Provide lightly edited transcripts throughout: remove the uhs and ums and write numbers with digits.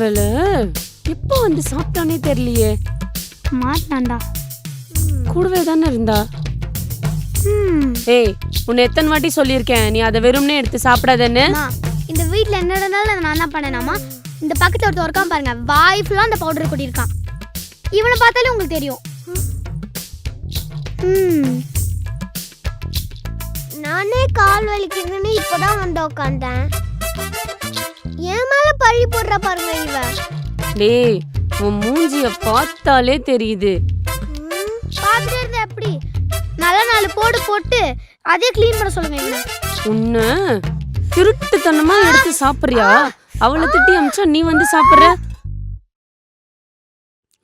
இவள எப்போ வந்து சாப்பிட்டானே தெரியலையே. மாட்டான்டா. கூடவே தானே இருந்தா. ஏய், உன்னை எத்தனை வாட்டி சொல்லியிருக்கேன் நீ அதை வெறும்னே எடுத்து சாப்பிடாதேன்னு. இந்த வீட்ல என்ன நடந்தாலும் அதை நான் என்ன பண்ணேனாமா, இந்த பக்கத்துல ஒருத்தர் இருக்கான் பாருங்க, வாய் ஃபுல்லா அந்த பவுடர் கொட்டியிருக்கான். இவனை பார்த்தாலே உங்களுக்கு தெரியும். நானே கால் வலிக்குதுன்னு இப்பதான் வந்து உட்காந்தேன். என் மேல பழி போடுற பாருங்க இவ. டேய், உன் மூஞ்சிய பார்த்தாலே தெரியுது. பார்த்துட்டே இருந்தா எப்படி? நல்ல 4 போடு போட்டு அதே க்ளீன் பண்ண சொல்லுங்க இவனை. உன்னை திருட்டுத்தனமா எடுத்து சாப்பிடுறியா? அவளை திட்டி அமிச்சா நீ வந்து சாப்பிடுற.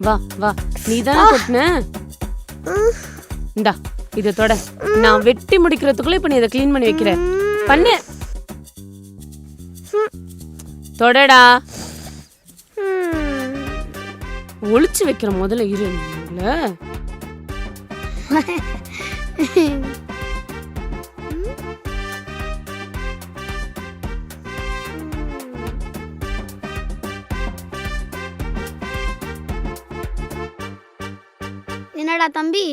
வா வா, நீ தானே கொட்டின. இந்தா இதை தொட. நான் வெட்டி முடிக்கிறதுக்குள்ள இப்ப நீ இதை க்ளீன் பண்ணி வைக்கிற. பண்ணு, தொடடா. ஒளிச்சு வைக்கிற முதல்ல இரு. என்னடா தம்பி,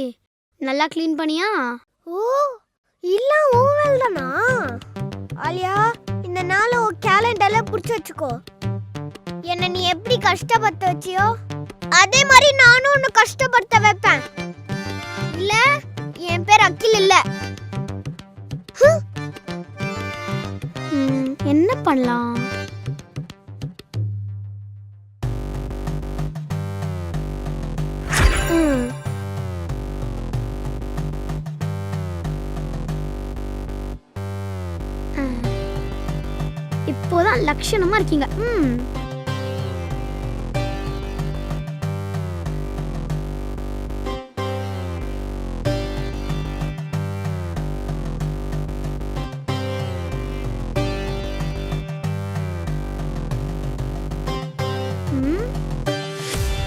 நல்லா க்ளீன் பண்ணியா? ஓ, இல்ல ஓவல் தானா? ஆலியா, இந்த நாளை உன் கேலண்டர்ல புடிச்சு வச்சுக்கோ. என்ன நீ எப்படி கஷ்டப்படுத்த வச்சியோ அதே மாதிரி நானும் உன்னை கஷ்டப்படுத்த வைப்பேன். இல்ல, என் பேர் அகில் இல்ல. என்ன பண்ணலாம்? இப்போதான் லட்சணமா இருக்கீங்க.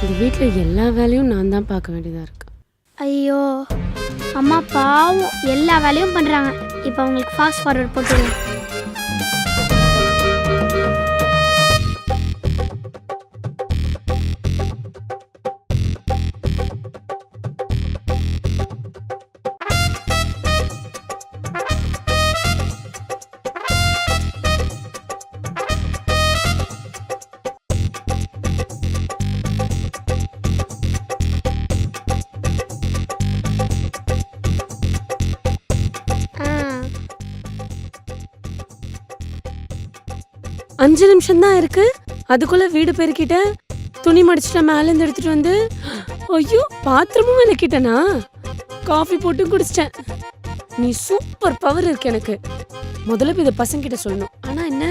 இந்த வீட்டுல எல்லா வேலையும் நான் தான் பார்க்க வேண்டியதா இருக்கு. ஐயோ, அம்மா பாவம் எல்லா வேலையும் பண்றாங்க. இப்போ அவங்களுக்கு ஃபாஸ்ட் ஃபார்வர்ட் போட்டுருங்க. அஞ்சு நிமிஷம் தான் இருக்கு. அதுக்குள்ள வீடு பெருக்கிட்டேன், துணி மடிச்சுட்ட, மேல இருந்து எடுத்துட்டு வந்து ஐயோ பாத்திரமும் விளக்கிட்டேனா, காஃபி போட்டு குடிச்சிட்டேன். நீ சூப்பர் பவர் இருக்கு எனக்கு. முதல்ல இதை பசங்க கிட்ட சொல்லணும். ஆனா என்ன,